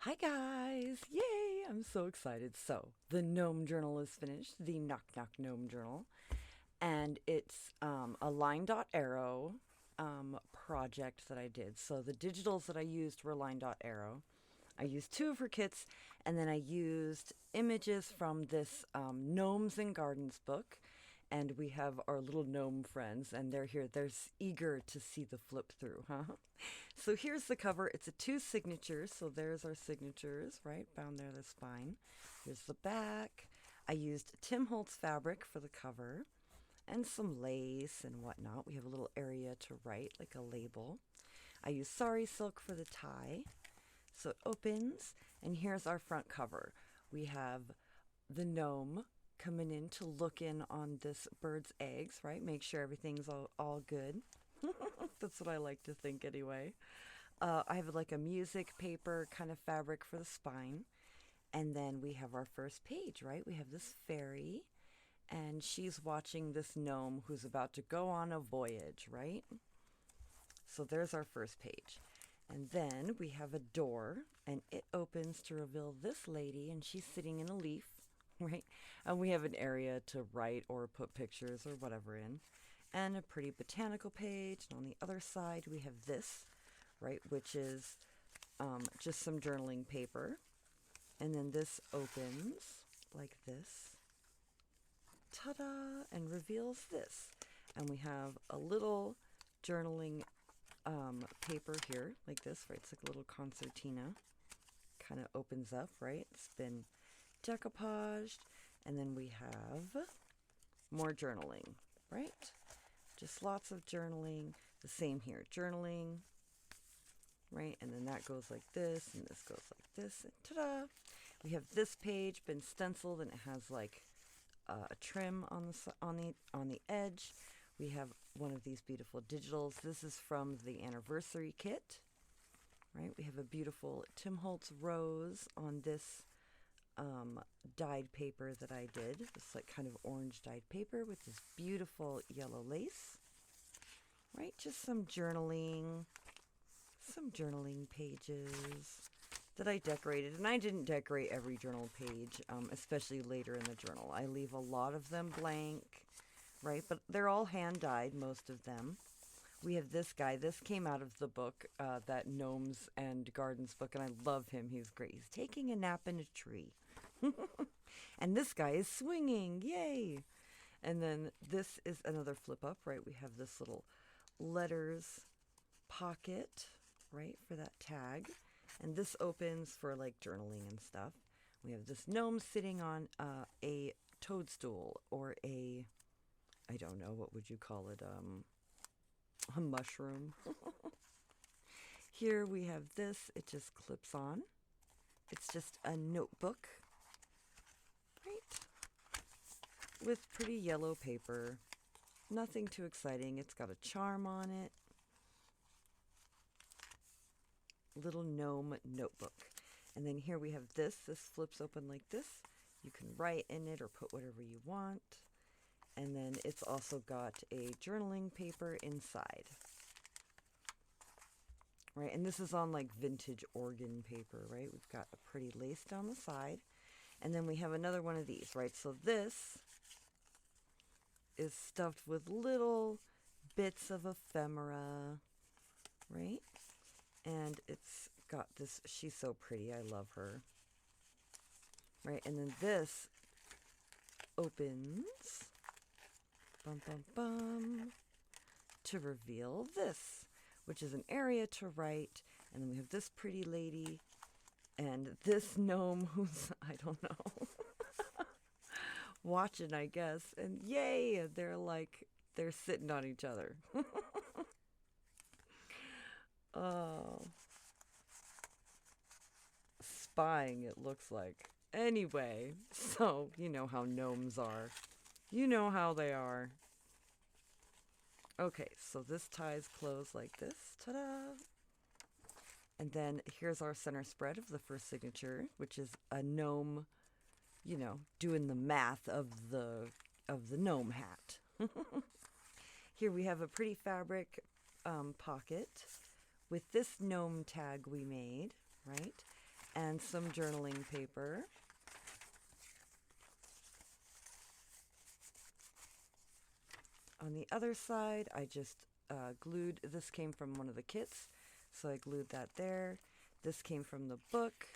Hi guys! Yay! I'm so excited. So, the Gnome Journal is finished, the Knock Knock Gnome Journal, and it's a LineDotArrow project that I did. So, the digitals that I used were LineDotArrow. I used two of her kits, and then I used images from this Gnomes and Gardens book. And we have our little gnome friends, and they're here. They're eager to see the flip through, huh? So here's the cover. It's a two signatures. So there's our signatures, right? Bound there, the spine. Here's the back. I used Tim Holtz fabric for the cover and some lace and whatnot. We have a little area to write, like a label. I used sari silk for the tie. So it opens, and here's our front cover. We have the gnome coming in to look in on this bird's eggs, right? Make sure everything's all good. That's what I like to think anyway. I have like a music paper kind of fabric for the spine. And then we have our first page, right? We have this fairy, and she's watching this gnome who's about to go on a voyage, right? So there's our first page. And then we have a door, and it opens to reveal this lady, and she's sitting in a leaf, right? And we have an area to write or put pictures or whatever in. And a pretty botanical page. And on the other side, we have this, right, which is just some journaling paper. And then this opens like this. Ta-da! And reveals this. And we have a little journaling paper here, like this, right? It's like a little concertina. Kind of opens up, right? It's been decoupaged. And then we have more journaling, right? Just lots of journaling. The same here, journaling, right? And then that goes like this, and this goes like this, and ta-da! We have this page been stenciled, and it has like a trim on the edge. We have one of these beautiful digitals. This is from the anniversary kit, right? We have a beautiful Tim Holtz rose on this dyed paper that I did. This like kind of orange dyed paper with this beautiful yellow lace, right? Just some journaling pages that I decorated. And I didn't decorate every journal page, especially later in the journal. I leave a lot of them blank, right? But they're all hand dyed, most of them. We have this guy. This came out of the book, that Gnomes and Gardens book, and I love him. He's great. He's taking a nap in a tree. And this guy is swinging. Yay! And then this is another flip up, right? We have this little letters pocket, right, for that tag. And this opens for like journaling and stuff. We have this gnome sitting on a toadstool, or a, I don't know, what would you call it? A mushroom. Here we have this. It just clips on. It's just a notebook, right? With pretty yellow paper. Nothing too exciting. It's got a charm on it. Little gnome notebook. And then here we have this. This flips open like this. You can write in it or put whatever you want. And then it's also got a journaling paper inside. Right, and this is on like vintage organ paper, right? We've got a pretty lace down the side. And then we have another one of these, right? So this is stuffed with little bits of ephemera, right? And it's got this, she's so pretty, I love her. Right, and then this opens, bum bum bum, to reveal this, which is an area to write. And then we have this pretty lady and this gnome who's, I don't know, watching, I guess. And yay, they're sitting on each other. Oh, spying, it looks like. Anyway, so you know how gnomes are. You know how they are. Okay, so this ties closed like this. Ta-da! And then here's our center spread of the first signature, which is a gnome, you know, doing the math of the gnome hat. Here we have a pretty fabric pocket with this gnome tag we made, right? And and some journaling paper. On the other side, I just glued, this came from one of the kits, so I glued that there. This came from the book,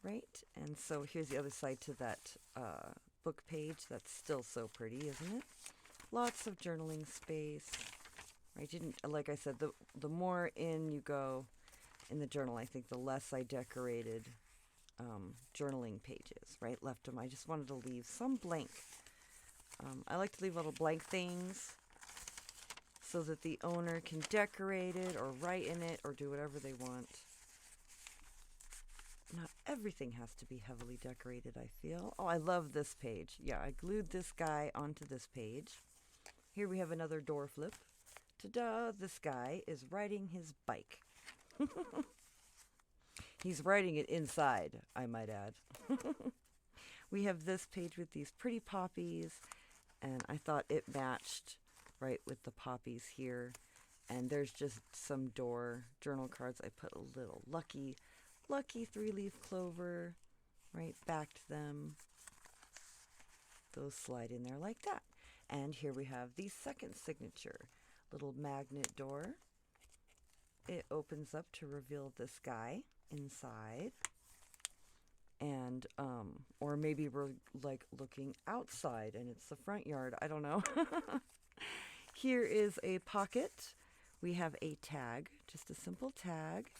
right? And so here's the other side to that book page. That's still so pretty, isn't it? Lots of journaling space, right? Like I said, the more in you go in the journal, I think the less I decorated journaling pages, right? Left them. I just wanted to leave some blank. I like to leave little blank things so that the owner can decorate it or write in it or do whatever they want. Not everything has to be heavily decorated, I feel. Oh, I love this page. Yeah, I glued this guy onto this page. Here we have another door flip. Ta-da! This guy is riding his bike. He's riding it inside, I might add. We have this page with these pretty poppies, and I thought it matched right with the poppies here. And there's just some journal cards. I put a little lucky 3-leaf clover right back to them. Those slide in there like that. And here we have the second signature, little magnet door. It opens up to reveal this guy inside. And, or maybe we're like looking outside and it's the front yard. I don't know. Here is a pocket. We have a tag, just a simple tag,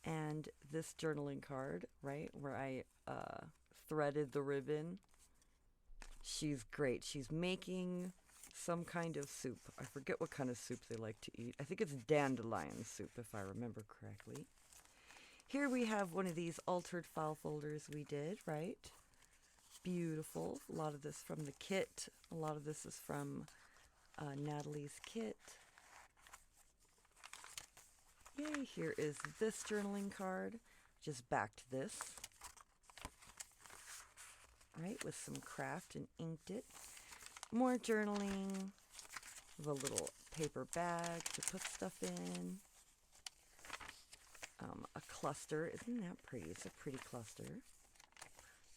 and this journaling card, right, where I threaded the ribbon. She's great. She's making some kind of soup. I forget what kind of soup they like to eat. I think it's dandelion soup, if I remember correctly. Here we have one of these altered file folders we did, right? Beautiful. A lot of this from the kit. A lot of this is from Natalie's kit. Yay, here is this journaling card. Just backed this, right, with some craft and inked it. More journaling. With a little paper bag to put stuff in. A cluster. Isn't that pretty? It's a pretty cluster.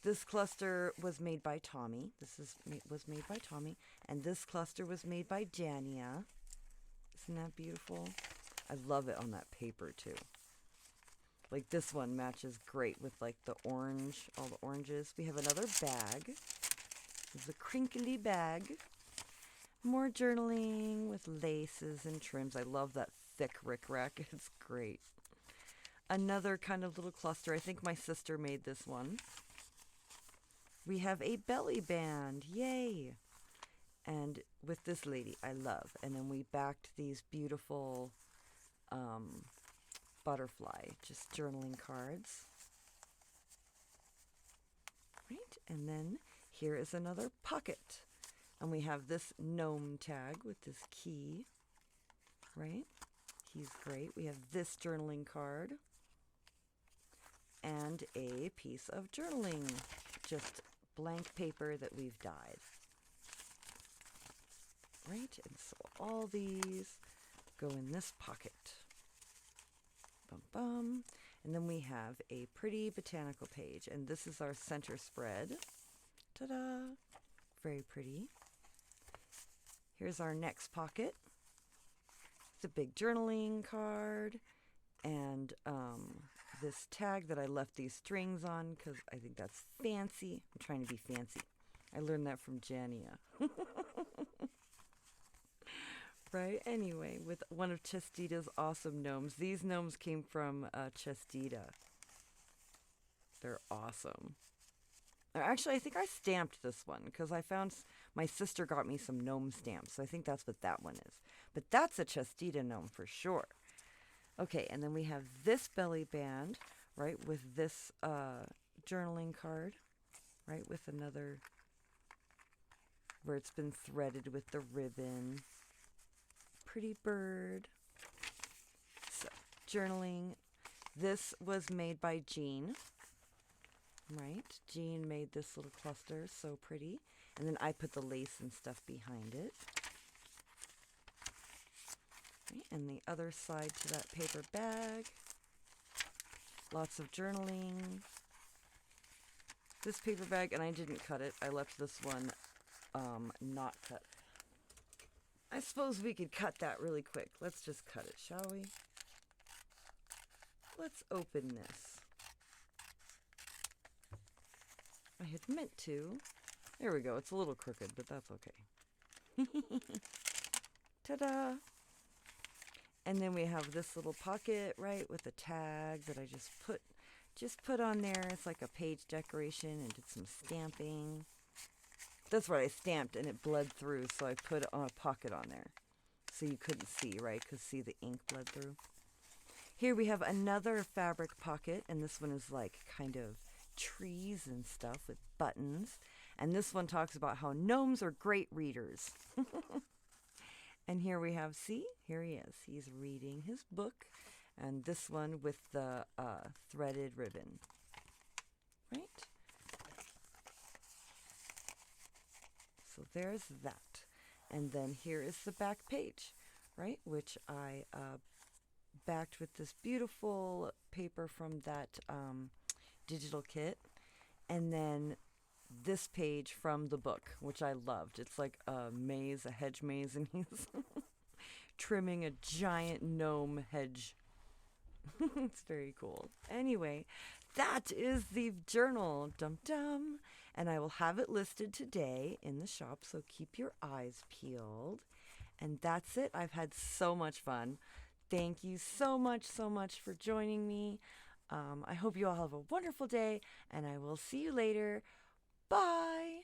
This cluster was made by Tommy. Was made by Tommy. And this cluster was made by Jania. Isn't that beautiful? I love it on that paper too. Like this one matches great with like the orange, all the oranges. We have another bag. This is a crinkly bag. More journaling with laces and trims. I love that thick rickrack. It's great. Another kind of little cluster. I think my sister made this one. We have a belly band. Yay! And with this lady, I love. And then we backed these beautiful butterfly, just journaling cards. Right? And then here is another pocket. And we have this gnome tag with this key. Right? He's great. We have this journaling card. And a piece of journaling, just blank paper that we've dyed. Right, and so all these go in this pocket. Bum bum. And then we have a pretty botanical page, and this is our center spread. Ta-da! Very pretty. Here's our next pocket. It's a big journaling card, and this tag that I left these strings on because I think that's fancy. I'm trying to be fancy. I learned that from Jania. Right? Anyway, with one of Chestita's awesome gnomes. These gnomes came from Chestita. They're awesome. Actually, I think I stamped this one because I found my sister got me some gnome stamps. So I think that's what that one is. But that's a Chestita gnome for sure. Okay, and then we have this belly band, right, with this journaling card, right, with another, where it's been threaded with the ribbon. Pretty bird. So, journaling. This was made by Jean, right? Jean made this little cluster, so pretty. And then I put the lace and stuff behind it. And the other side to that paper bag. Lots of journaling. This paper bag, and I didn't cut it. I left this one not cut. I suppose we could cut that really quick. Let's just cut it, shall we? Let's open this. I had meant to. There we go. It's a little crooked, but that's okay. Ta-da! And then we have this little pocket, right, with a tag that I just put on there. It's like a page decoration and did some stamping. That's what I stamped, and it bled through, so I put a pocket on there. So you couldn't see, right, because see the ink bled through. Here we have another fabric pocket, and this one is like kind of trees and stuff with buttons. And this one talks about how gnomes are great readers. And here we have, see, here he is. He's reading his book, and this one with the threaded ribbon, right? So there's that. And then here is the back page, right, which I backed with this beautiful paper from that digital kit. And then this page from the book, which I loved. It's like a maze, a hedge maze, and he's trimming a giant gnome hedge. It's very cool. Anyway, that is the journal. Dum dum. And I will have it listed today in the shop, so keep your eyes peeled. And that's it. I've had so much fun. Thank you so much for joining me. I hope you all have a wonderful day, and I will see you later. Bye!